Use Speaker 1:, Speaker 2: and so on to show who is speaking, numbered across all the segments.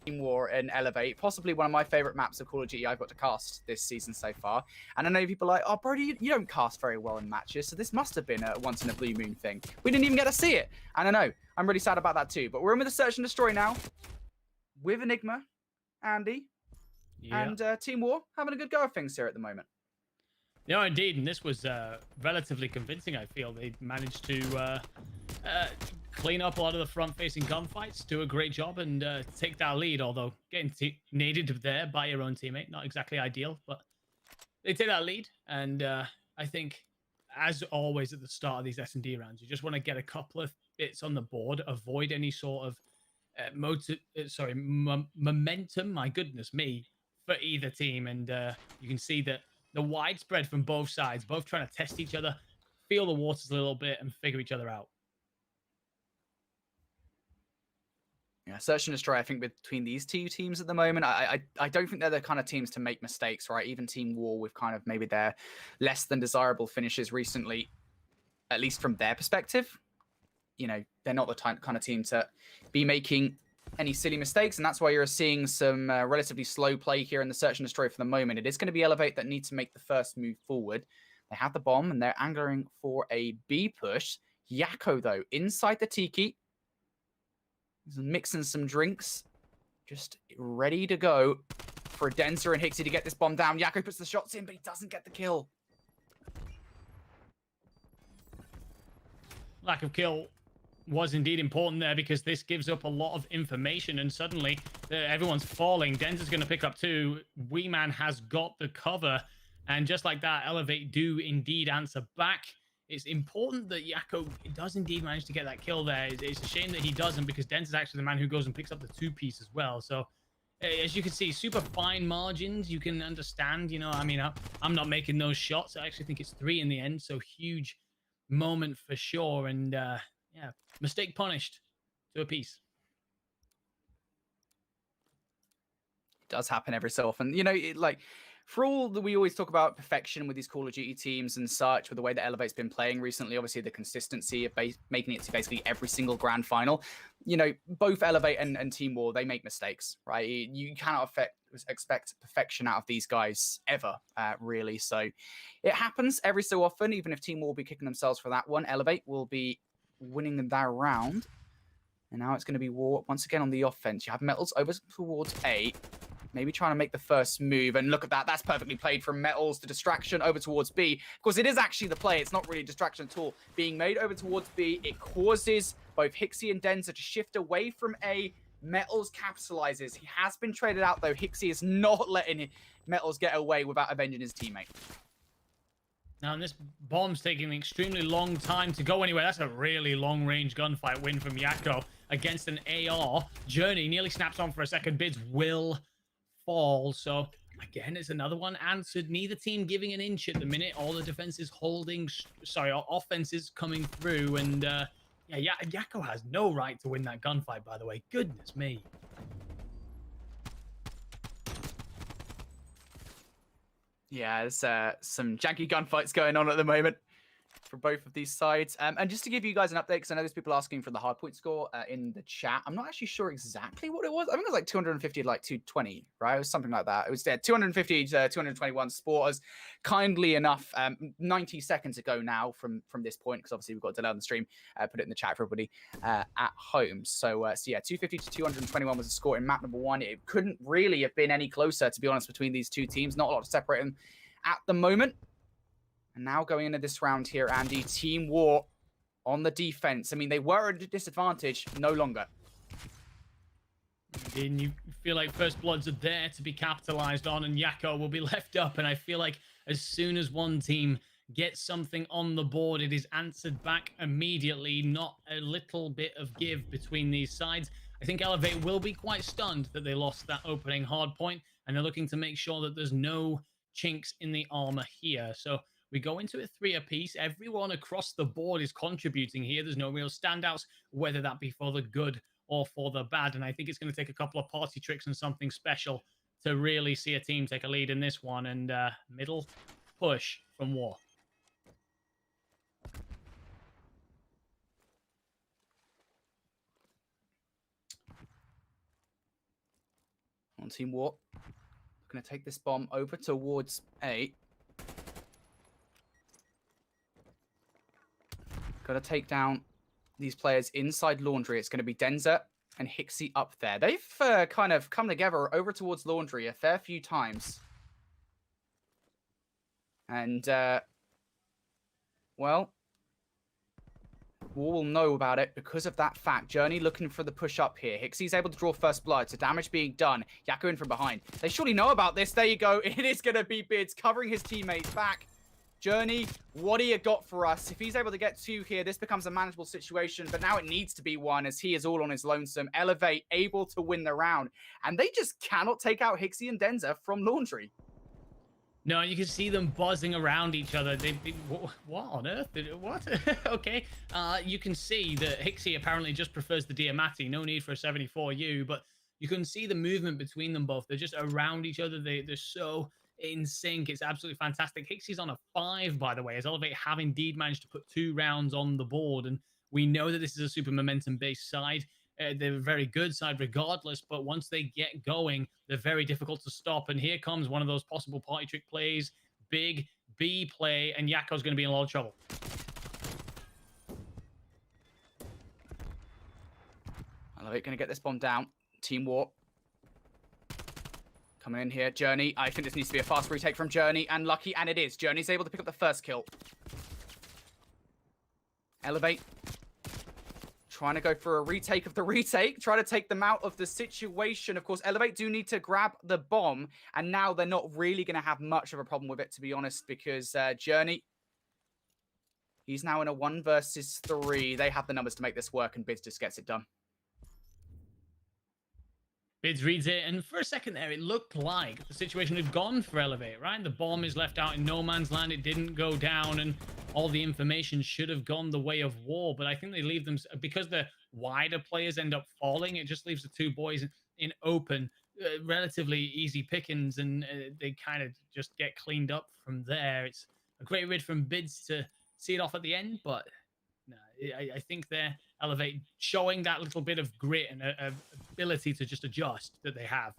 Speaker 1: Team War and Elevate, possibly one of my favorite maps of Call of Duty I've got to cast this season so far. And I know people are like, oh, Brody, you don't cast very well in matches, so this must have been a once in a blue moon thing. We didn't even get to see it. And I know, I'm really sad about that too. But we're in with the Search and Destroy now with Enigma, Andy, and Team War having a good go of things here at the moment.
Speaker 2: Yeah, indeed, and this was relatively convincing, I feel. They managed to clean up a lot of the front-facing gunfights, do a great job, and take that lead, although getting naded there by your own teammate, not exactly ideal, but they take that lead, and I think, as always at the start of these S&D rounds, you just want to get a couple of bits on the board, avoid any sort of momentum, my goodness me, for either team, and you can see that the widespread from both sides, both trying to test each other, feel the waters a little bit, and figure each other out.
Speaker 1: Yeah, Search and Destroy, I think, between these two teams at the moment, I don't think they're the kind of teams to make mistakes, right? Even Team War with kind of maybe their less than desirable finishes recently, at least from their perspective, you know, they're not the kind of team to be making any silly mistakes, and that's why you're seeing some relatively slow play here in the Search and Destroy for the moment. It is going to be Elevate that need to make the first move forward. They have the bomb, and they're angling for a B push. Yakko, though, inside the Tiki. He's mixing some drinks. Just ready to go for Denser and Hixie to get this bomb down. Yakko puts the shots in, but he doesn't get the kill.
Speaker 2: Lack of kill was indeed important there, because this gives up a lot of information, and suddenly everyone's falling. Denser's going to pick up two. Wee Man has got the cover, and just like that, Elevate do indeed answer back. It's important that Yakko does indeed manage to get that kill there. It's a shame that he doesn't, because Denser's actually the man who goes and picks up the two-piece as well. So, as you can see, super fine margins. You can understand, you know, I mean, I'm not making those shots. I actually think it's 3 in the end, so huge moment for sure. And, yeah, mistake punished to a piece.
Speaker 1: It does happen every so often. You know, for all that we always talk about perfection with these Call of Duty teams and such, with the way that Elevate's been playing recently, obviously the consistency of making it to basically every single grand final, you know, both Elevate and Team War, they make mistakes, right? You cannot expect perfection out of these guys ever, really. So it happens every so often, even if Team War will be kicking themselves for that one. Elevate will be winning that round. And now it's going to be War once again on the offense. You have Metals over towards A. Maybe trying to make the first move. And look at that. That's perfectly played from Metals. The distraction over towards B. Of course, it is actually the play. It's not really a distraction at all. Being made over towards B, it causes both Hixie and Denser to shift away from A. Metals capitalizes. He has been traded out, though. Hixie is not letting Metals get away without avenging his teammate.
Speaker 2: Now, and this bomb's taking an extremely long time to go anywhere. That's a really long-range gunfight win from Yakko against an AR. Journey nearly snaps on for a second. Bids will fall. So, again, it's another one answered. Neither team giving an inch at the minute. All the defenses holding... Sorry, offenses coming through. And, yeah, Yakko has no right to win that gunfight, by the way. Goodness me.
Speaker 1: Yeah, there's some janky gunfights going on at the moment for both of these sides. And just to give you guys an update, because I know there's people asking for the hardpoint score in the chat. I'm not actually sure exactly what it was. I think it was like 250 to like 220, right? It was something like that. It was 250 to 221. Sporters, kindly enough, 90 seconds ago now from this point, because obviously we've got a delay on the stream. Put it in the chat for everybody at home. So yeah, 250 to 221 was the score in map number 1. It couldn't really have been any closer, to be honest, between these two teams. Not a lot to separate them at the moment. And now going into this round here, Andy, Team War on the defense. I mean, they were at a disadvantage, no longer.
Speaker 2: And you feel like First Bloods are there to be capitalized on, and Yakko will be left up. And I feel like as soon as one team gets something on the board, it is answered back immediately. Not a little bit of give between these sides. I think Elevate will be quite stunned that they lost that opening hard point, and they're looking to make sure that there's no chinks in the armor here. So we go into a 3 apiece. Everyone across the board is contributing here. There's no real standouts, whether that be for the good or for the bad. And I think it's going to take a couple of party tricks and something special to really see a team take a lead in this one. And middle push from War.
Speaker 1: On Team War. Going to take this bomb over towards A. Got to take down these players inside Laundry. It's going to be Denza and Hixie up there. They've kind of come together over towards Laundry a fair few times. And, well, War will know about it because of that fact. Journey looking for the push up here. Hixie's able to draw first blood, so damage being done. Yakko in from behind. They surely know about this. There you go. It is going to be Bids covering his teammates back. Journey, what do you got for us? If he's able to get 2 here, this becomes a manageable situation, but now it needs to be 1 as he is all on his lonesome. Elevate able to win the round, and they just cannot take out Hixie and Denza from Laundry.
Speaker 2: No, you can see them buzzing around each other. What on earth? What? Okay. You can see that Hixie apparently just prefers the Diamatti. No need for a 74U, but you can see the movement between them both. They're just around each other. They're so in sync. It's absolutely fantastic. Hixie's on a 5, by the way, as Elevate have indeed managed to put 2 rounds on the board. And we know that this is a super momentum-based side. They're a very good side regardless, but once they get going, they're very difficult to stop. And here comes one of those possible party trick plays. Big B play, and Yakko's going to be in a lot of trouble.
Speaker 1: Elevate going to get this bomb down. Team War. Coming in here, Journey. I think this needs to be a fast retake from Journey, and Lucky, and it is. Journey's able to pick up the first kill. Elevate. Trying to go for a retake of the retake. Try to take them out of the situation. Of course, Elevate do need to grab the bomb, and now they're not really going to have much of a problem with it, to be honest, because Journey, he's now in a 1 versus 3. They have the numbers to make this work, and Bids just gets it done.
Speaker 2: Bids reads it, and for a second there, it looked like the situation had gone for Elevate, right? The bomb is left out in no man's land. It didn't go down, and all the information should have gone the way of War. But I think they leave them, because the wider players end up falling, it just leaves the 2 boys in open, relatively easy pickings, and they kind of just get cleaned up from there. It's a great rid from Bids to see it off at the end, but no, I think they're Elevate showing that little bit of grit and ability to just adjust that they have.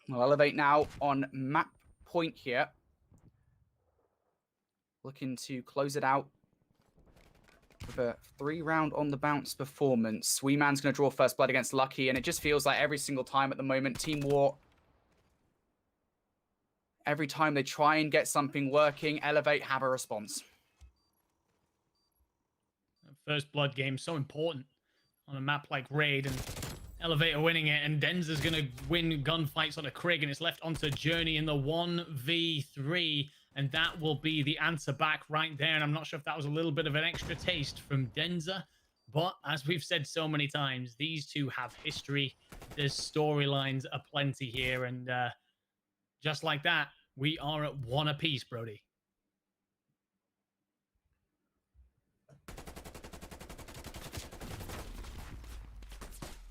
Speaker 1: Well, Elevate now on map point here. Looking to close it out with a 3-round on the bounce performance. Weeman's going to draw first blood against Lucky, and it just feels like every single time at the moment, Team War, every time they try and get something working, Elevate have a response.
Speaker 2: First blood game, so important on a map like Raid, and Elevate are winning it, and Denza's going to win gunfights on a Krig, and it's left onto Journey in the 1v3, and that will be the answer back right there. And I'm not sure if that was a little bit of an extra taste from Denza, but as we've said so many times, these two have history. There's storylines aplenty here, and just like that, we are at 1 apiece, Brody.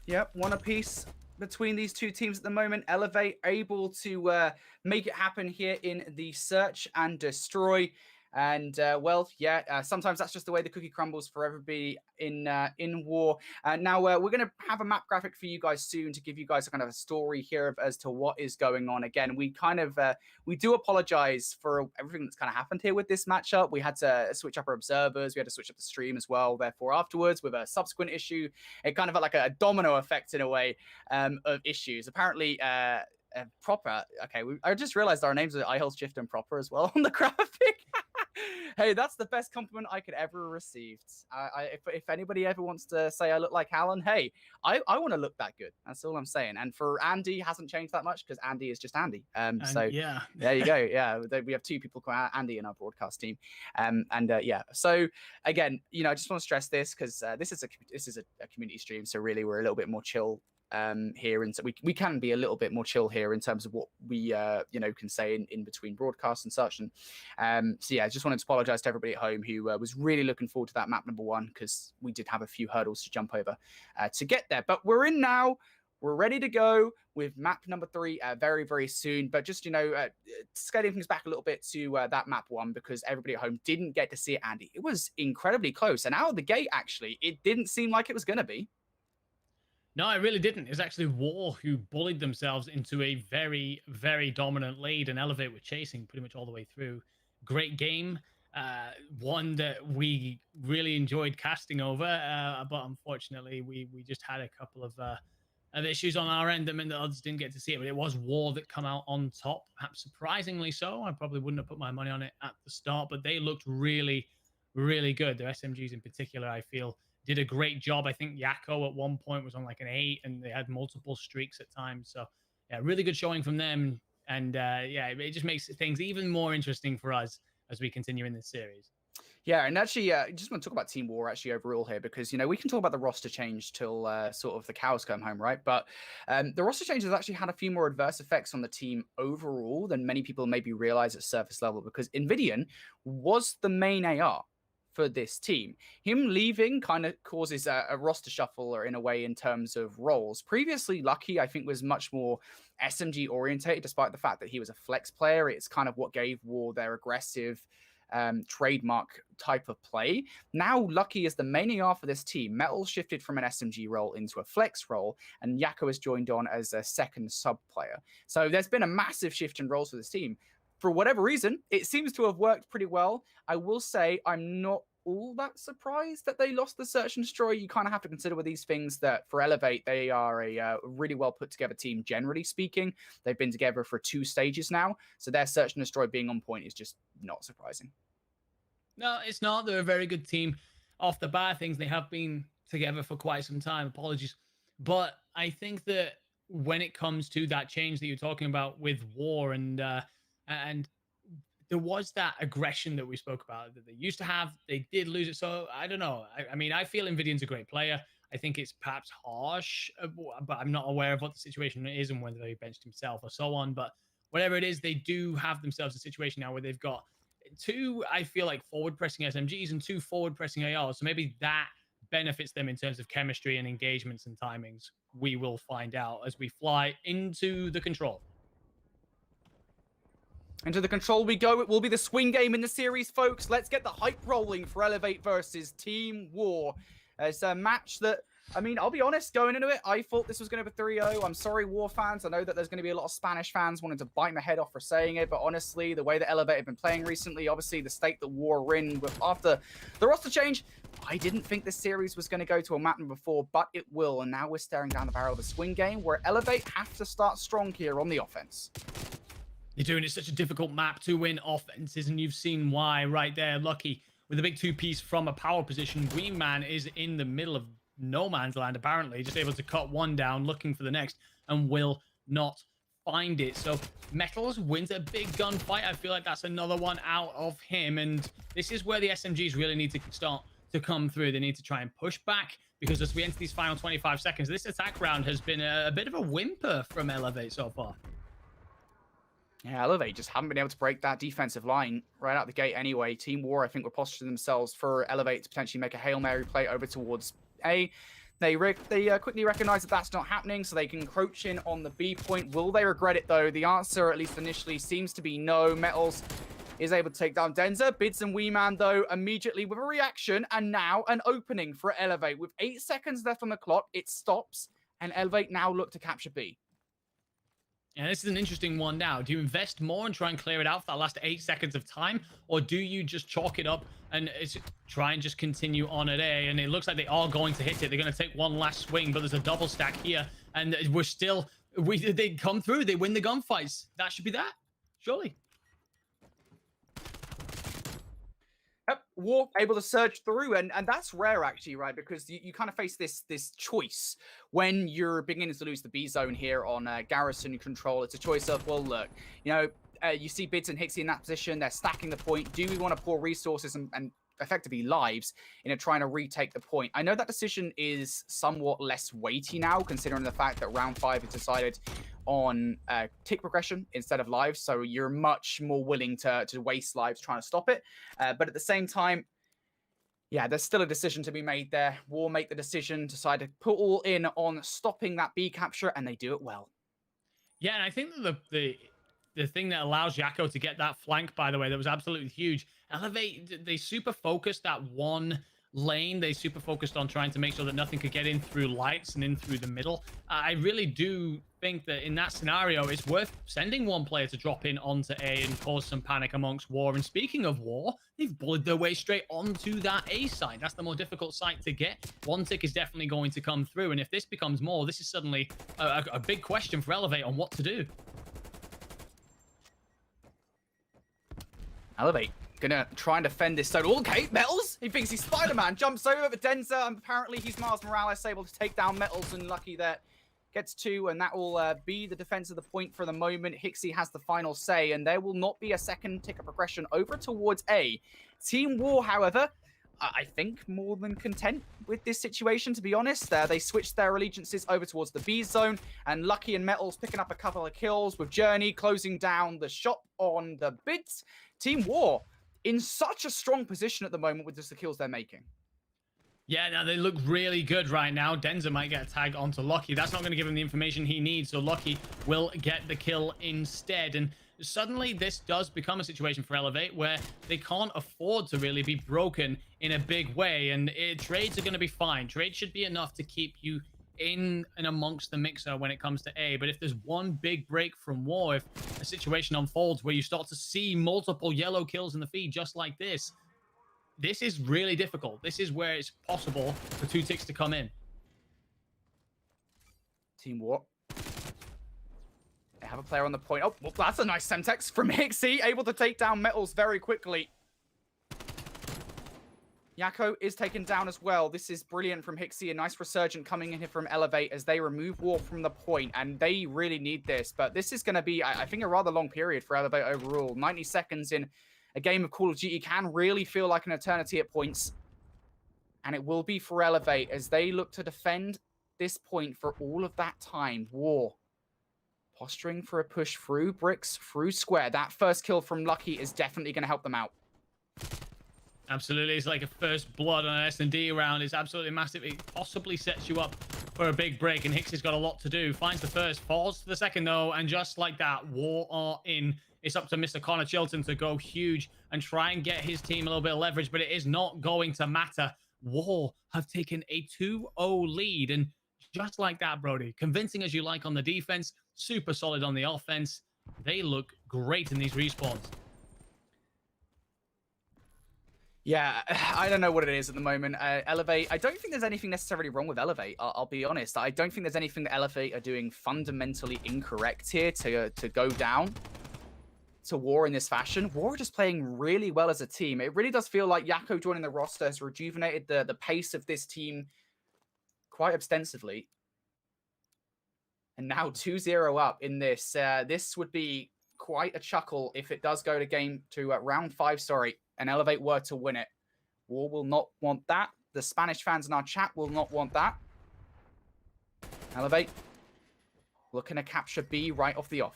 Speaker 1: Yep, 1 apiece between these 2 teams at the moment. Elevate able to make it happen here in the search and destroy. And well, yeah, sometimes that's just the way the cookie crumbles for everybody in War. Now we're going to have a map graphic for you guys soon to give you guys a kind of a story here as to what is going on. Again, we kind of we do apologize for everything that's kind of happened here with this matchup. We had to switch up our observers. We had to switch up the stream as well. Therefore, afterwards, with a subsequent issue, it kind of felt like a domino effect in a way of issues. Apparently, Proper. Okay, I just realized our names are iHealth Shift and Proper as well on the graphic. Hey, that's the best compliment I could ever received. If anybody ever wants to say I look like Alan, hey, I want to look that good. That's all I'm saying. And for Andy, hasn't changed that much because Andy is just Andy. So yeah, there you go. Yeah, we have 2 people called Andy in our broadcast team. Yeah. So again, you know, I just want to stress this because this is a community stream, so really we're a little bit more chill here, and so we can be a little bit more chill here in terms of what we you know, can say in between broadcasts and such. And so yeah, I just wanted to apologize to everybody at home who was really looking forward to that map number 1, because we did have a few hurdles to jump over to get there, but we're in now. We're ready to go with map number 3 very, very soon. But just, you know, scaling things back a little bit to that map 1, because everybody at home didn't get to see it, Andy. It was incredibly close, and out of the gate, actually, it didn't seem like it was going to be.
Speaker 2: No, I really didn't. It's actually War who bullied themselves into a very, very dominant lead, and Elevate were chasing pretty much all the way through. Great game. One that we really enjoyed casting over, but unfortunately, we just had a couple of issues on our end that meant the others didn't get to see it. But it was War that come out on top, perhaps surprisingly so. I probably wouldn't have put my money on it at the start, but they looked really, really good. Their SMGs in particular, I feel, did a great job. I think Yakko at one point was on like an 8, and they had multiple streaks at times. So yeah, really good showing from them. And yeah, it just makes things even more interesting for us as we continue in this series.
Speaker 1: Yeah, and actually, I just want to talk about Team War actually overall here because we can talk about the roster change till sort of the cows come home, right? But the roster change has actually had a few more adverse effects on the team overall than many people maybe realize at surface level because Invidian was the main AR for this team. Him leaving kind of causes a roster shuffle or in a way in terms of roles. Previously, Lucky, I think, was much more SMG orientated, despite the fact that he was a flex player. It's kind of what gave War their aggressive trademark type of play. Now, Lucky is the main AR for this team. Metal shifted from an SMG role into a flex role, and Yakko has joined on as a second sub player. So there's been a massive shift in roles for this team. For whatever reason, it seems to have worked pretty well. I will say I'm not all that surprised that they lost the Search and Destroy. You kind of have to consider with these things that for Elevate, they are a really well put together team, generally speaking. They've been together for 2 stages now. So their Search and Destroy being on point is just not surprising.
Speaker 2: No, it's not. They're a very good team. Off the bat, things they have been together for quite some time. Apologies. But I think that when it comes to that change that you're talking about with War and there was that aggression that we spoke about that they used to have. They did lose it. So I don't know. I mean, I feel Invidian's a great player. I think it's perhaps harsh, but I'm not aware of what the situation is and whether he benched himself or so on. But whatever it is, they do have themselves a situation now where they've got 2, I feel like, forward pressing SMGs and 2 forward pressing ARs. So maybe that benefits them in terms of chemistry and engagements and timings. We will find out as we fly into the control.
Speaker 1: Into the control we go. It will be the swing game in the series, folks. Let's get the hype rolling for Elevate versus Team War. It's a match that, I mean, I'll be honest, going into it, I thought this was going to be 3-0. I'm sorry, War fans. I know that there's going to be a lot of Spanish fans wanting to bite my head off for saying it, but honestly, the way that Elevate have been playing recently, obviously the state that War are in after the roster change, I didn't think this series was going to go to a map number 4, but it will. And now we're staring down the barrel of a swing game where Elevate have to start strong here on the offense.
Speaker 2: You're doing it such a difficult map to win offenses, and you've seen why right there. Lucky with a big 2-piece from a power position. Wingman is in the middle of no man's land, apparently, just able to cut one down, looking for the next, and will not find it. So Metals wins a big gunfight. I feel like that's another one out of him, and this is where the SMGs really need to start to come through. They need to try and push back, because as we enter these final 25 seconds, this attack round has been a bit of a whimper from Elevate so far.
Speaker 1: Yeah, Elevate just haven't been able to break that defensive line right out the gate anyway. Team War, I think, were posturing themselves for Elevate to potentially make a Hail Mary play over towards A. They quickly recognize that that's not happening, so they can encroach in on the B point. Will they regret it, though? The answer, at least initially, seems to be no. Metals is able to take down Denza. Bids and Weeman, though, immediately with a reaction, and now an opening for Elevate. With 8 seconds left on the clock, it stops, and Elevate now look to capture B.
Speaker 2: And this is an interesting one now. Do you invest more and try and clear it out for that last 8 seconds of time? Or do you just chalk it up and try and just continue on at A? And it looks like they are going to hit it. They're going to take one last swing, but there's a double stack here. And we're still... they come through. They win the gunfights. That should be that. Surely.
Speaker 1: Yep, War able to surge through, and that's rare actually, right? Because you kind of face this choice when you're beginning to lose the B zone here on Garrison control. It's a choice of, well, look, you see Bids and Hixie in that position. They're stacking the point. Do we want to pour resources and effectively lives in trying to retake the point? I know that decision is somewhat less weighty now, considering the fact that round 5 is decided on tick progression instead of lives, so you're much more willing to waste lives trying to stop it. But at the same time, yeah, there's still a decision to be made there. War make the decision, decide to put all in on stopping that B capture, and they do it well.
Speaker 2: Yeah, and I think that the thing that allows Yakko to get that flank, by the way, that was absolutely huge. Elevate, they super focused that one lane. They super focused on trying to make sure that nothing could get in through lights and in through the middle. I really do think that in that scenario, it's worth sending one player to drop in onto A and cause some panic amongst War. And speaking of War, they've bullied their way straight onto that A side. That's the more difficult site to get. One tick is definitely going to come through. And if this becomes more, this is suddenly a big question for Elevate on what to do.
Speaker 1: Elevate gonna try and defend this zone. Okay, Metals, he thinks he's Spider-Man, jumps over the Denza, and apparently he's Miles Morales, able to take down Metals, and lucky that gets 2, and that will be the defense of the point for the moment. Hixie has the final say, and there will not be a second tick of progression over towards A. Team War, however, I think more than content with this situation, to be honest. They switched their allegiances over towards the B zone, and Lucky and Metals picking up a couple of kills with Journey closing down the shot on the bids. Team War in such a strong position at the moment with just the kills they're making.
Speaker 2: Yeah, now they look really good right now. Denza might get tagged onto Lucky. That's not going to give him the information he needs, so Lucky will get the kill instead. And suddenly this does become a situation for Elevate where they can't afford to really be broken in a big way, and trades are going to be fine. Trades should be enough to keep you in and amongst the mixer when it comes to A. But if there's one big break from War, if a situation unfolds where you start to see multiple yellow kills in the feed just like this is really difficult. This is where it's possible for 2 ticks to come in.
Speaker 1: Team War. They have a player on the point. Oh, well, that's a nice Semtex from Hixie, able to take down Metals very quickly. Yakko is taken down as well. This is brilliant from Hixie. A nice resurgent coming in here from Elevate as they remove War from the point, and they really need this. But this is going to be, I think, a rather long period for Elevate overall. 90 seconds in a game of Call of Duty can really feel like an eternity at points. And it will be for Elevate as they look to defend this point for all of that time. War posturing for a push through bricks, through square. That first kill from Lucky is definitely going to help them out.
Speaker 2: Absolutely. It's like a first blood on an S&D round. It's absolutely massive. It possibly sets you up for a big break, and Hixie's got a lot to do. Finds the first, falls to the second, though, and just like that, War are in. It's up to Mr. Connor Chilton to go huge and try and get his team a little bit of leverage, but it is not going to matter. War have taken a 2-0 lead, and just like that, Brody, convincing as you like on the defense, super solid on the offense. They look great in these respawns.
Speaker 1: Yeah, I don't know what it is at the moment. Elevate, I don't think there's anything necessarily wrong with Elevate. I'll be honest. I don't think there's anything that Elevate are doing fundamentally incorrect here to go down to War in this fashion. War are just playing really well as a team. It really does feel like Yakko joining the roster has rejuvenated the pace of this team quite extensively. And now 2-0 up in this. This would be quite a chuckle if it does go to round 5, and Elevate were to win it. War will not want that. The Spanish fans in our chat will not want that. Elevate looking to capture B right off the off.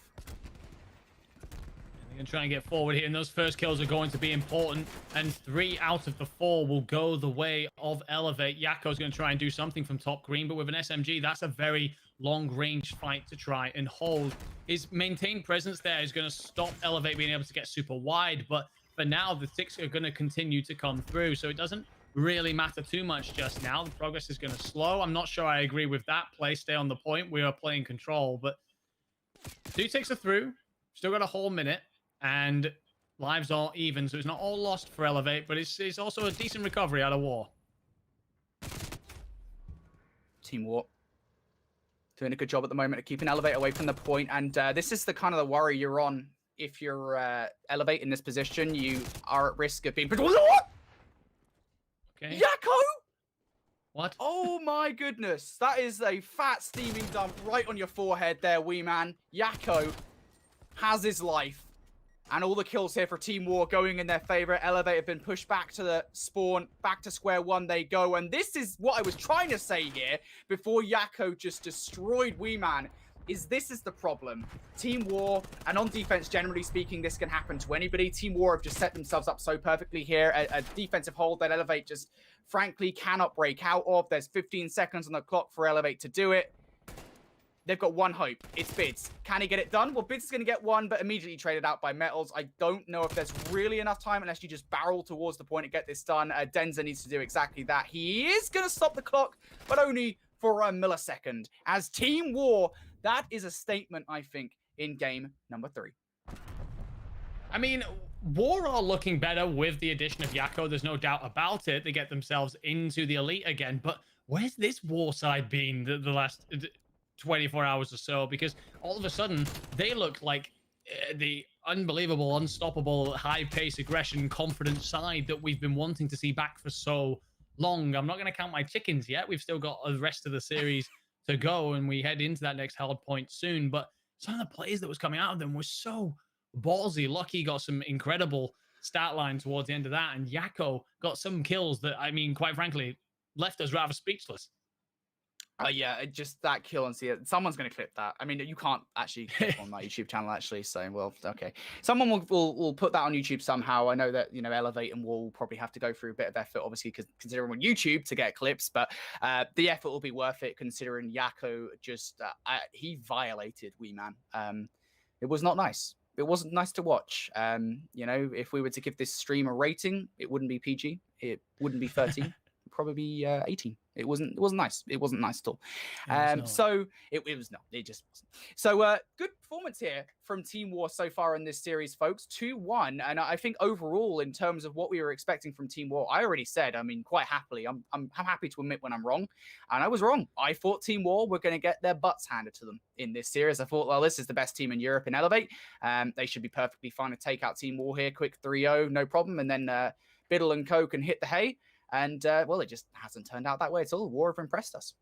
Speaker 2: They're going to try and get forward here, and those first kills are going to be important, and 3 out of the 4 will go the way of Elevate. Yakko's going to try and do something from top green, but with an SMG, that's a very long-range fight to try and hold. His maintained presence there is going to stop Elevate being able to get super wide, but for now, the ticks are going to continue to come through, so it doesn't really matter too much just now. The progress is going to slow. I'm not sure I agree with that play. Stay on the point. We are playing control, but 2 ticks are through. Still got a whole minute, and lives are even, so it's not all lost for Elevate, but it's also a decent recovery out of War.
Speaker 1: Team War doing a good job at the moment of keeping Elevate away from the point, and this is the kind of the worry you're on. If you're Elevate in this position, you are at risk of being... What?
Speaker 2: Okay.
Speaker 1: Yakko?
Speaker 2: What?
Speaker 1: Oh my goodness. That is a fat steaming dump right on your forehead there, wee man. Yakko has his life. And all the kills here for Team War going in their favor. Elevate have been pushed back to the spawn. Back to square one they go. And this is what I was trying to say here before Yakko just destroyed wee man. This is the problem. Team War, and on defense, generally speaking, this can happen to anybody. Team War have just set themselves up so perfectly here. A defensive hold that Elevate just, frankly, cannot break out of. There's 15 seconds on the clock for Elevate to do it. they've got one hope. It's Bids. Can he get it done? Well, Bids is going to get one, but immediately traded out by Metals. I don't know if there's really enough time unless you just barrel towards the point to get this done. Denza needs to do exactly that. He is going to stop the clock, but only for a millisecond. As Team War, that is a statement, I think, in game number 3.
Speaker 2: I mean, War are looking better with the addition of Yakko. There's no doubt about it. They get themselves into the elite again. But where's this War side been the last 24 hours or so? Because all of a sudden, they look like the unbelievable, unstoppable, high-pace aggression, confident side that we've been wanting to see back for so long. I'm not going to count my chickens yet. We've still got the rest of the series to go, and we head into that next hard point soon. But some of the plays that was coming out of them was so ballsy. Lucky got some incredible stat line towards the end of that, and Yakko got some kills that, I mean, quite frankly, left us rather speechless.
Speaker 1: Yeah, just that kill and see it. Someone's going to clip that. I mean, you can't actually clip on my YouTube channel, actually. So, well, okay. Someone will put that on YouTube somehow. I know that, you know, Elevate and Wall will probably have to go through a bit of effort, obviously, because considering on YouTube to get clips, but the effort will be worth it considering Yakko just, he violated Wee Man. It was not nice. It wasn't nice to watch. You know, if we were to give this stream a rating, it wouldn't be PG. It wouldn't be 13. Probably be 18. It wasn't nice. It wasn't nice at all. So it was not. It just wasn't. So good performance here from Team War so far in this series, folks. 2-1, and I think overall, in terms of what we were expecting from Team War, I already said. I mean, quite happily, I'm happy to admit when I'm wrong, and I was wrong. I thought Team War were going to get their butts handed to them in this series. I thought, well, this is the best team in Europe in Elevate. They should be perfectly fine to take out Team War here, quick 3-0, no problem, and then Biddle and Co can hit the hay. And, well, it just hasn't turned out that way at all. War have impressed us.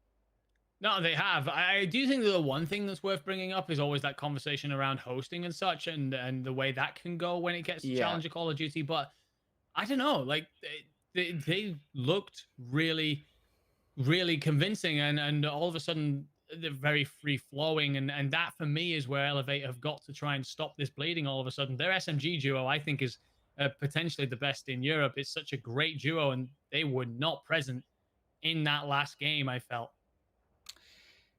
Speaker 2: No, they have. I do think that the one thing that's worth bringing up is always that conversation around hosting and such, and the way that can go when it gets to Challenger Call of Duty. But I don't know, like, they looked really, really convincing, and all of a sudden they're very free-flowing, and that, for me, is where Elevate have got to try and stop this bleeding all of a sudden. Their SMG duo, I think, is potentially the best in Europe. It's such a great duo, and they were not present in that last game, I felt.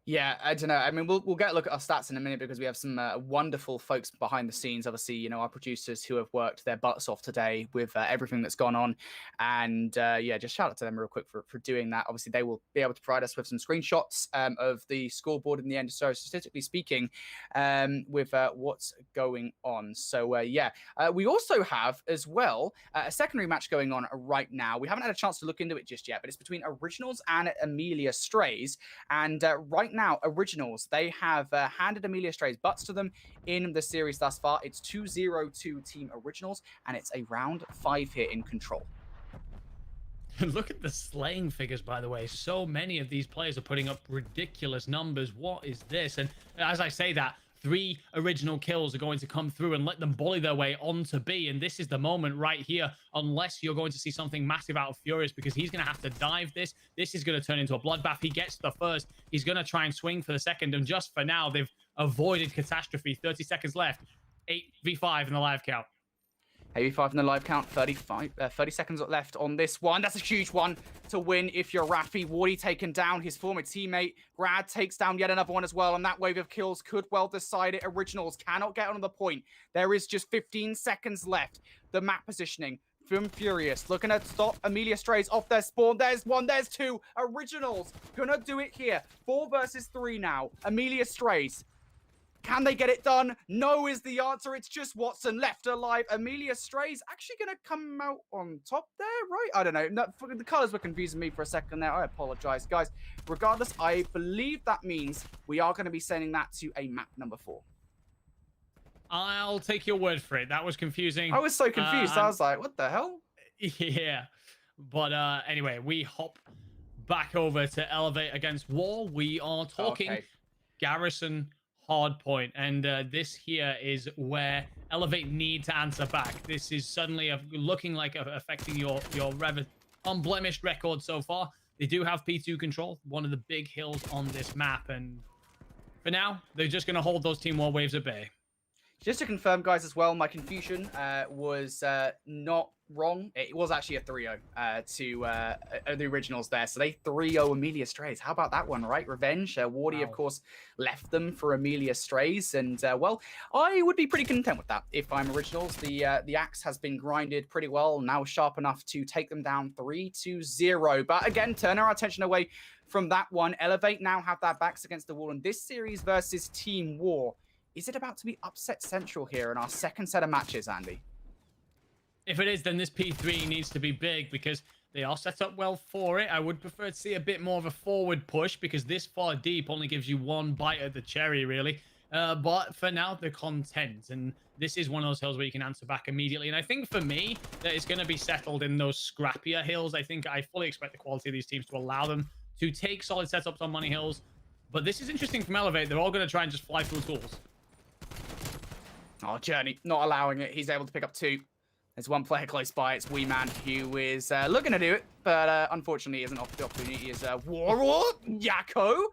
Speaker 1: Yeah, I don't know. I mean, we'll get a look at our stats in a minute because we have some wonderful folks behind the scenes. Obviously, you know, our producers who have worked their butts off today with everything that's gone on. And yeah, just shout out to them real quick for doing that. Obviously, they will be able to provide us with some screenshots of the scoreboard in the end. So statistically speaking, with what's going on. So yeah, we also have as well a secondary match going on right now. We haven't had a chance to look into it just yet, but it's between Originals and Amelia Strays. And right now, Originals, they have handed Amelia Strays butts to them in the series thus far. It's 2-0 to Team Originals, and it's a round 5 here in Control.
Speaker 2: Look at the slaying figures, by the way. So many of these players are putting up ridiculous numbers. What is this? And as I say that, 3 original kills are going to come through and let them bully their way onto B. And this is the moment right here, unless you're going to see something massive out of Furious, because he's going to have to dive this. This is going to turn into a bloodbath. He gets the first. He's going to try and swing for the second. And just for now, they've avoided catastrophe. 30 seconds left. 8v5 in the live count.
Speaker 1: 8v5 in the live count, 30 seconds left on this one. That's a huge one to win if you're Rafi. Wardy taken down, his former teammate. Grad takes down yet another one as well, and that wave of kills could well decide it. Originals cannot get on the point. There is just 15 seconds left. The map positioning from Furious, looking to stop Amelia Strays off their spawn. There's one, there's two. Originals gonna do it here. 4 versus 3 now. Amelia Strays. Can they get it done? No is the answer. It's just Watson left alive. Amelia Strays actually going to come out on top there, right? I don't know. No, the colors were confusing me for a second there. I apologize, guys. Regardless, I believe that means we are going to be sending that to a map number 4.
Speaker 2: I'll take your word for it. That was confusing.
Speaker 1: I was so confused. I was like, what the hell?
Speaker 2: Yeah. But anyway, we hop back over to Elevate against War. We are talking Garrison hardpoint, and this here is where Elevate need to answer back. This is suddenly looking like affecting your rather unblemished record so far. They do have P2 control, one of the big hills on this map, and for now, they're just going to hold those Team War waves at bay.
Speaker 1: Just to confirm, guys, as well, my confusion was not wrong. It was actually a 3-0 to the originals there. So they 3-0 Amelia Strays. How about that one, right? Revenge. Wardy, of course, left them for Amelia Strays. And, well, I would be pretty content with that if I'm originals. The axe has been grinded pretty well, now sharp enough to take them down 3-0. But again, turn our attention away from that one. Elevate now have their backs against the wall. And this series versus Team War, is it about to be upset central here in our second set of matches, Andy?
Speaker 2: If it is, then this P3 needs to be big because they are set up well for it. I would prefer to see a bit more of a forward push because this far deep only gives you one bite at the cherry, really. But for now, they're content. And this is one of those hills where you can answer back immediately. And I think for me, that it's going to be settled in those scrappier hills. I think I fully expect the quality of these teams to allow them to take solid setups on money hills. But this is interesting from Elevate. They're all going to try and just fly through tools.
Speaker 1: Oh, Journey, not allowing it. He's able to pick up 2. There's one player close by. It's Wee Man, who is looking to do it, but unfortunately isn't off the opportunity. Is War Yakko,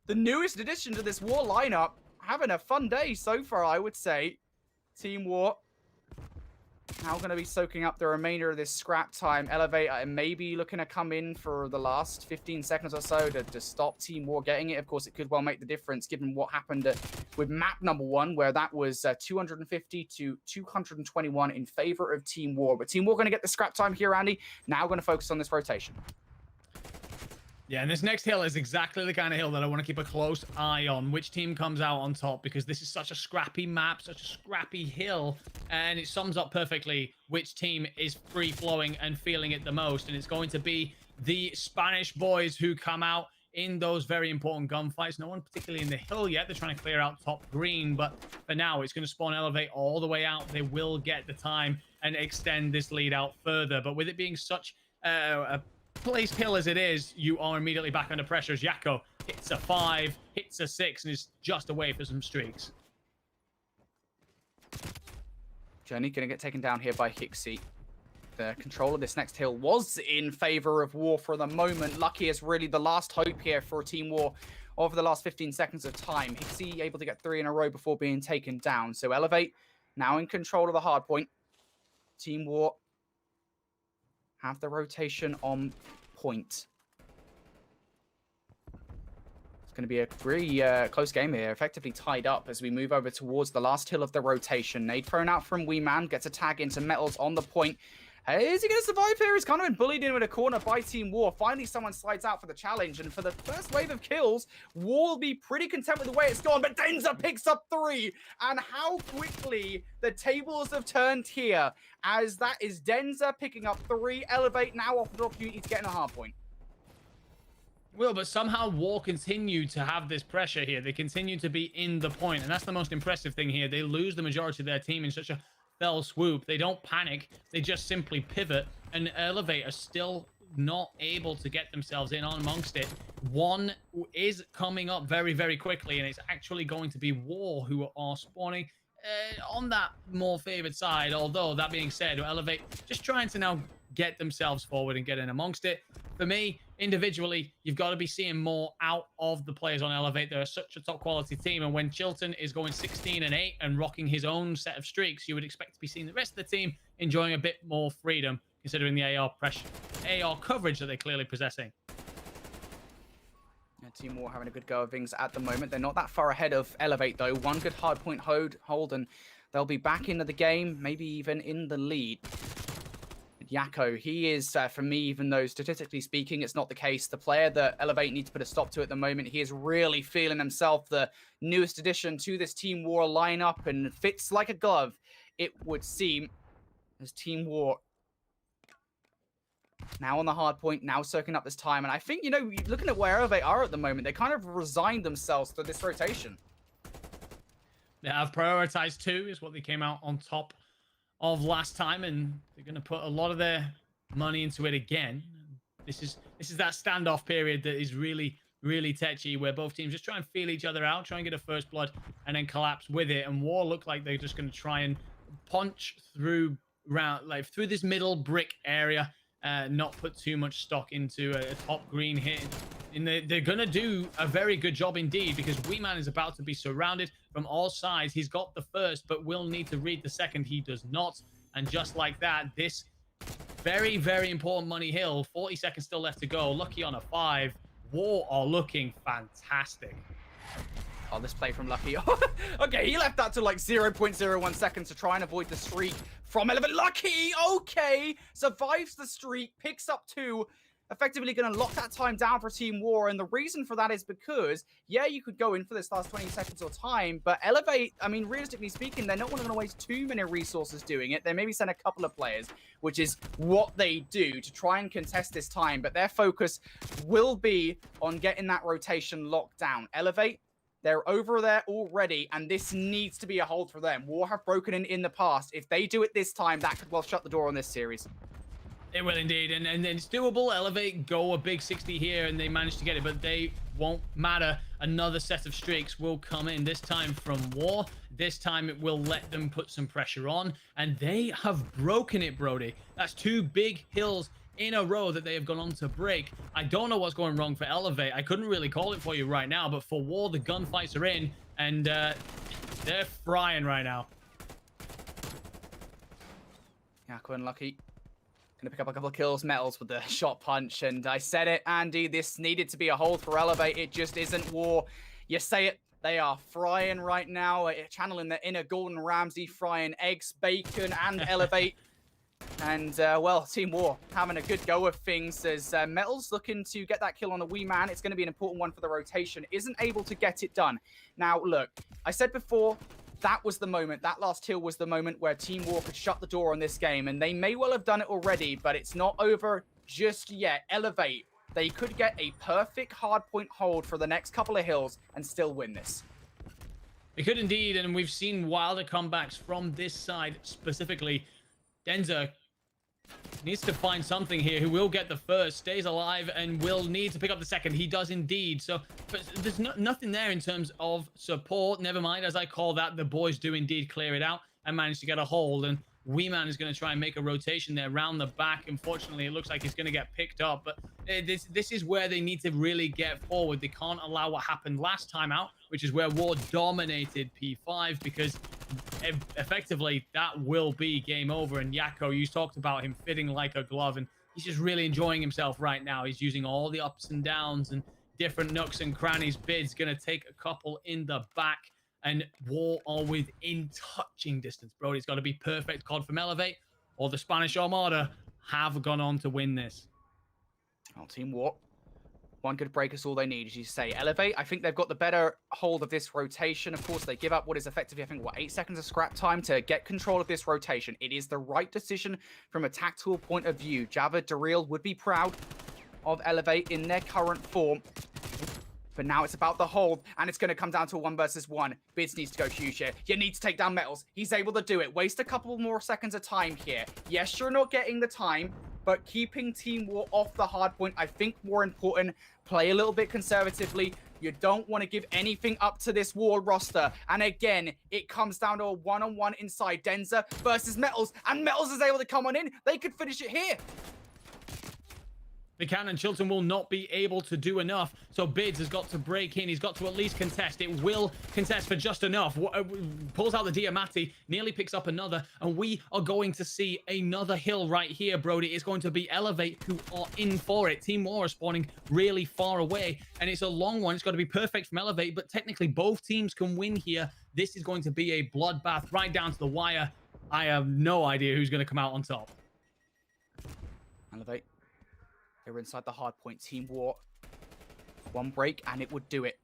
Speaker 1: the newest addition to this War lineup, having a fun day so far, I would say. Team War now going to be soaking up the remainder of this scrap time. Elevate maybe looking to come in for the last 15 seconds or so to stop Team War getting it. Of course, it could well make the difference given what happened with map number 1, where that was 250 to 221 in favor of Team War. But Team War going to get the scrap time here, Andy. Now going to focus on this rotation.
Speaker 2: Yeah, and this next hill is exactly the kind of hill that I want to keep a close eye on. Which team comes out on top, because this is such a scrappy map, such a scrappy hill, and it sums up perfectly which team is free-flowing and feeling it the most. And it's going to be the Spanish boys who come out in those very important gunfights. No one particularly in the hill yet. They're trying to clear out top green, but for now, it's going to spawn Elevate all the way out. They will get the time and extend this lead out further. But with it being such a placed hill as it is, you are immediately back under pressure as Yakko hits a 5, hits a 6, and is just away for some streaks.
Speaker 1: Journey going to get taken down here by Hixie. The control of this next hill was in favor of War for the moment. Lucky is really the last hope here for Team War over the last 15 seconds of time. Hixie able to get 3 in a row before being taken down. So Elevate now in control of the hard point. Team War have the rotation on point. It's going to be a really close game here, effectively tied up as we move over towards the last hill of the rotation. Nade thrown out from Wee Man, gets a tag into Metals on the point. Is he going to survive here? He's kind of been bullied into a corner by Team War. Finally, someone slides out for the challenge, and for the first wave of kills, War will be pretty content with the way it's gone, but Denza picks up 3, and how quickly the tables have turned here, as that is Denza picking up 3. Elevate now offered the opportunity to get in a hard point.
Speaker 2: Well, but somehow War continue to have this pressure here. They continue to be in the point, and that's the most impressive thing here. They lose the majority of their team in such a fell swoop. They don't panic. They just simply pivot, and Elevate are still not able to get themselves in on amongst it. One is coming up very, very quickly, and it's actually going to be War who are spawning on that more favored side. Although, that being said, Elevate just trying to now get themselves forward and get in amongst it. For me, individually, you've got to be seeing more out of the players on Elevate. They're such a top quality team, and when Chilton is going 16-8 and rocking his own set of streaks, you would expect to be seeing the rest of the team enjoying a bit more freedom, considering the AR pressure, AR coverage that they're clearly possessing.
Speaker 1: Yeah, Team War having a good go of things at the moment. They're not that far ahead of Elevate, though. One good hardpoint hold, and they'll be back into the game, maybe even in the lead. Yakko, he is, for me, even though statistically speaking, it's not the case, the player that Elevate need to put a stop to at the moment. He is really feeling himself the newest addition to this Team War lineup, and fits like a glove, it would seem, as Team War now on the hard point, now soaking up this time. And I think, you know, looking at where Elevate are at the moment, they kind of resigned themselves to this rotation.
Speaker 2: They have prioritized 2, is what they came out on top of last time, and they're going to put a lot of their money into it again. This is that standoff period that is really, really tetchy, where both teams just try and feel each other out, try and get a first blood, and then collapse with it. And War look like they're just going to try and punch through through this middle brick area, not put too much stock into a top green hit. And they're going to do a very good job indeed, because Wee Man is about to be surrounded from all sides. He's got the first, but will need to read the second. He does not. And just like that, this very, very important money hill, 40 seconds still left to go. Lucky on a 5. War are looking fantastic.
Speaker 1: Oh, this play from Lucky. Okay, he left that to like 0.01 seconds to try and avoid the streak from Elevate. Lucky, okay, survives the streak, picks up 2, effectively going to lock that time down for Team War. And the reason for that is because, yeah, you could go in for this last 20 seconds or time, but Elevate, I mean, realistically speaking, they're not going to waste too many resources doing it. They maybe send a couple of players, which is what they do to try and contest this time, but their focus will be on getting that rotation locked down. Elevate, they're over there already, and this needs to be a hold for them. War have broken in the past. If they do it this time, that could well shut the door on this series.
Speaker 2: It will indeed, and it's doable. Elevate go a big 60 here, and they manage to get it, but they won't matter. Another set of streaks will come in, this time from War. This time it will let them put some pressure on, and they have broken it, Brody. That's 2 big hills in a row that they have gone on to break. I don't know what's going wrong for Elevate. I couldn't really call it for you right now, but for War, the gunfights are in, and they're frying right now.
Speaker 1: Yako and Lucky gonna pick up a couple of kills. Metals with the shot punch, and I said it, Andy, this needed to be a hold for Elevate. It just isn't. War, you say it, they are frying right now, channeling the inner Gordon Ramsay, frying eggs, bacon, and Elevate. And, well, Team War having a good go of things as Metals looking to get that kill on the Wee Man. It's going to be an important one for the rotation. Isn't able to get it done. Now, look, I said before, that was the moment. That last kill was the moment where Team War could shut the door on this game. And they may well have done it already, but it's not over just yet. Elevate, they could get a perfect hardpoint hold for the next couple of hills and still win this.
Speaker 2: They could indeed, and we've seen wilder comebacks from this side specifically. Denza needs to find something here. Who will get the first, stays alive, and will need to pick up the second. He does indeed. So, but there's nothing there in terms of support. Never mind, as I call that, the boys do indeed clear it out and manage to get a hold. And Wee Man is going to try and make a rotation there around the back. Unfortunately, it looks like he's going to get picked up. But this is where they need to really get forward. They can't allow what happened last time out, which is where War dominated P5, because effectively that will be game over. And Yako, you talked about him fitting like a glove, and he's just really enjoying himself right now. He's using all the ups and downs and different nooks and crannies. Bid's going to take a couple in the back, and War are within touching distance, bro. It's got to be perfect COD from Elevate, or the Spanish Armada have gone on to win this.
Speaker 1: Oh, Team War, one good break is all they need, as you say. Elevate, I think they've got the better hold of this rotation. Of course, they give up what is effectively, I think, what, 8 seconds of scrap time to get control of this rotation. It is the right decision from a tactical point of view. Java, Daryl would be proud of Elevate in their current form. But now it's about the hold, and it's going to come down to a 1 versus 1. Bids needs to go huge here. You need to take down Metals. He's able to do it. Waste a couple more seconds of time here. Yes, you're not getting the time, but keeping Team War off the hard point, I think, more important. Play a little bit conservatively. You don't want to give anything up to this War roster. And again, it comes down to a one-on-one inside. Denza versus Metals, and Metals is able to come on in. They could finish it here.
Speaker 2: The cannon Chilton will not be able to do enough, so Bids has got to break in. He's got to at least contest. It will contest for just enough. Pulls out the Diamatti, nearly picks up another, and we are going to see another hill right here, Brody. It's going to be Elevate who are in for it. Team War are spawning really far away, and it's a long one. It's got to be perfect from Elevate, but technically both teams can win here. This is going to be a bloodbath right down to the wire. I have no idea who's going to come out on top.
Speaker 1: Elevate. They were inside the hard point. Team War, one break, and it would do it.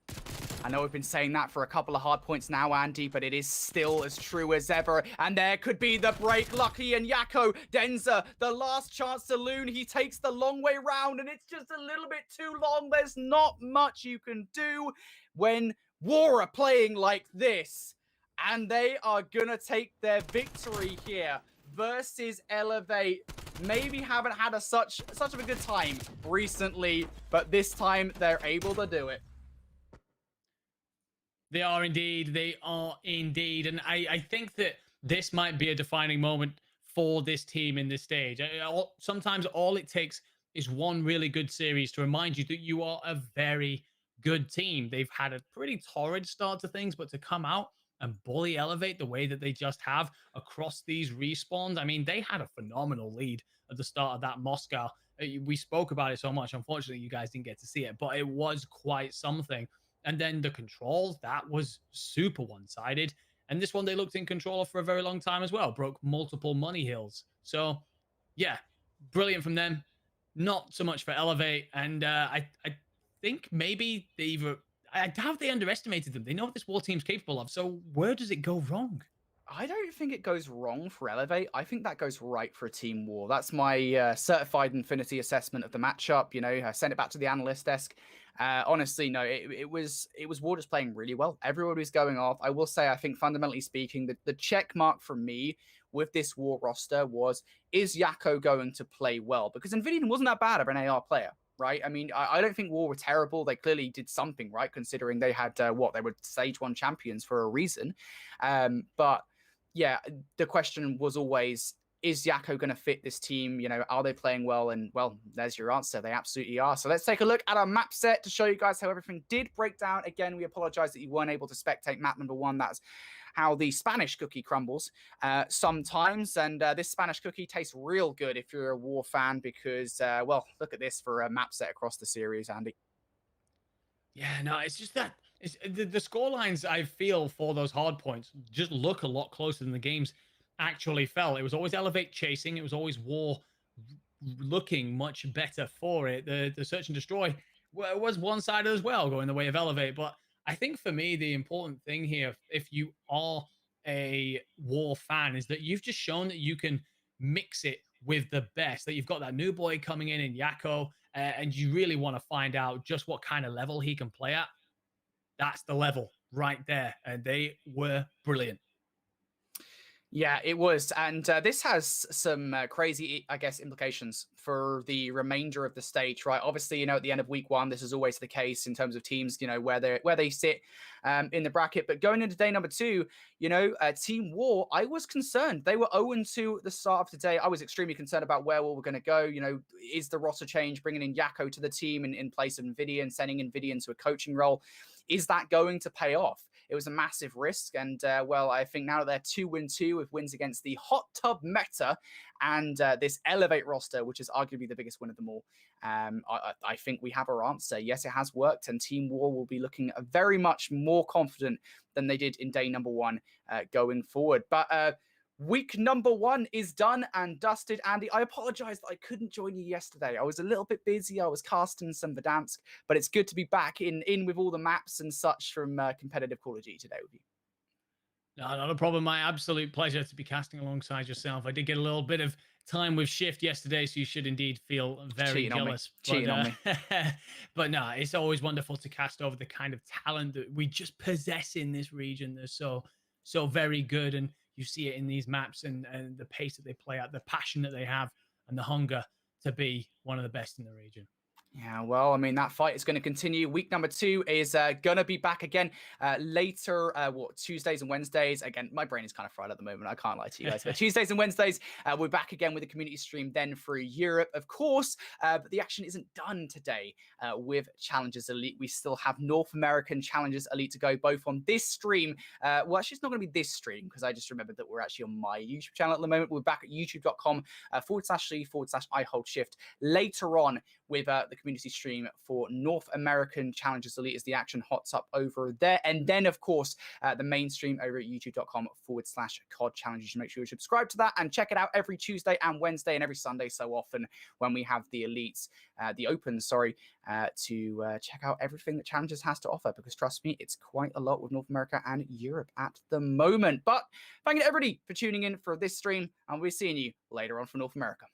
Speaker 1: I know we've been saying that for a couple of hard points now, Andy, but it is still as true as ever. And there could be the break. Lucky and Yako. Denza, the last chance to Loon. He takes the long way round, and it's just a little bit too long. There's not much you can do when War are playing like this. And they are going to take their victory here versus Elevate. Maybe haven't had such of a good time recently, but this time they're able to do it.
Speaker 2: They are indeed. They are indeed. And I think that this might be a defining moment for this team in this stage. Sometimes all it takes is one really good series to remind you that you are a very good team. They've had a pretty torrid start to things, but to come out and bully Elevate the way that they just have across these respawns, I mean, they had a phenomenal lead at the start of that Moscow. We spoke about it so much. Unfortunately, you guys didn't get to see it, but it was quite something. And then the controls, that was super one-sided. And this one, they looked in control for a very long time as well, broke multiple money hills. So, yeah, brilliant from them. Not so much for Elevate. And I think maybe they either, I doubt they underestimated them. They know what this war team's capable of. So, where does it go wrong?
Speaker 1: I don't think it goes wrong for Elevate. I think that goes right for a Team War. That's my certified Infinity assessment of the matchup. You know, I sent it back to the analyst desk. Honestly, no, it was War just playing really well. Everyone was going off. I will say, I think fundamentally speaking, the check mark for me with this War roster was, is Yakko going to play well? Because Invidian wasn't that bad of an AR player. Right. I mean, I don't think War were terrible. They clearly did something right, considering they had they were Stage 1 champions for a reason. But yeah, the question was always, is Yakko going to fit this team? You know, are they playing well? And well, there's your answer. They absolutely are. So let's take a look at our map set to show you guys how everything did break down. Again, we apologize that you weren't able to spectate map number 1. That's how the Spanish cookie crumbles sometimes. And this Spanish cookie tastes real good if you're a War fan, because, well, look at this for a map set across the series, Andy.
Speaker 2: Yeah, no, it's just that it's the score lines I feel for those hard points just look a lot closer than the games actually fell. It was always Elevate chasing, it was always War looking much better for it. The search and destroy was one-sided as well, going the way of Elevate. But I think for me, the important thing here, if you are a War fan, is that you've just shown that you can mix it with the best, that you've got that new boy coming in Yakko, and you really want to find out just what kind of level he can play at. That's the level right there. And they were brilliant.
Speaker 1: Yeah, it was. And this has some crazy, I guess, implications for the remainder of the stage, right? Obviously, you know, at the end of week 1, this is always the case in terms of teams, you know, where they sit in the bracket. But going into day number 2, you know, Team War, I was concerned. They were 0-2 at the start of the day. I was extremely concerned about where we were going to go. You know, is the roster change bringing in Yakko to the team in place of Nvidia and sending Nvidia into a coaching role? Is that going to pay off? It was a massive risk. And, well, I think now that they're 2-2 with wins against the Hot Tub Meta and this Elevate roster, which is arguably the biggest win of them all, I think we have our answer. Yes, it has worked, and Team War will be looking very much more confident than they did in day number 1 going forward. But week number 1 is done and dusted. Andy, I apologize that I couldn't join you yesterday. I was a little bit busy. I was casting some Verdansk, but it's good to be back in with all the maps and such from competitive Call of Duty today with you.
Speaker 2: No, not a problem. My absolute pleasure to be casting alongside yourself. I did get a little bit of time with Shift yesterday, so you should indeed feel very jealous.
Speaker 1: Cheating on me.
Speaker 2: But no, it's always wonderful to cast over the kind of talent that we just possess in this region. They're so very good, and you see it in these maps and the pace that they play at, the passion that they have, and the hunger to be one of the best in the region.
Speaker 1: Yeah, well, I mean, that fight is going to continue. Week number 2 is going to be back again later, Tuesdays and Wednesdays. Again, my brain is kind of fried at the moment. I can't lie to you guys. But Tuesdays and Wednesdays, we're back again with a community stream then for Europe, of course. But the action isn't done today with Challengers Elite. We still have North American Challengers Elite to go, both on this stream. Well, actually, it's not going to be this stream, because I just remembered that we're actually on my YouTube channel at the moment. We're back at youtube.com/C/I/Hold-Shift later on with the community stream for North American Challengers Elite as the action hots up over there. And then, of course, the main stream over at youtube.com/COD Challenges. Make sure you subscribe to that and check it out every Tuesday and Wednesday and every Sunday so often when we have the elites, the opens, sorry, to check out everything that Challengers has to offer, because trust me, it's quite a lot with North America and Europe at the moment. But thank you to everybody for tuning in for this stream, and we'll be seeing you later on for North America.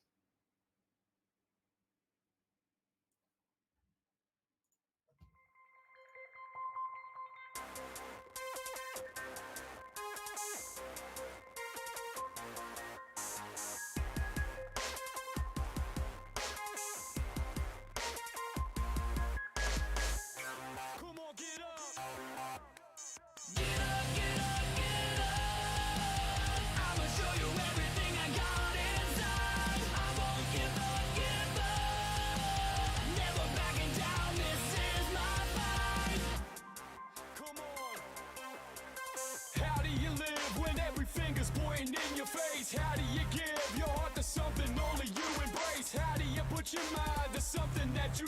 Speaker 3: fingers pointing in your face. How do you give your heart to something only you embrace? How do you put your mind to something that you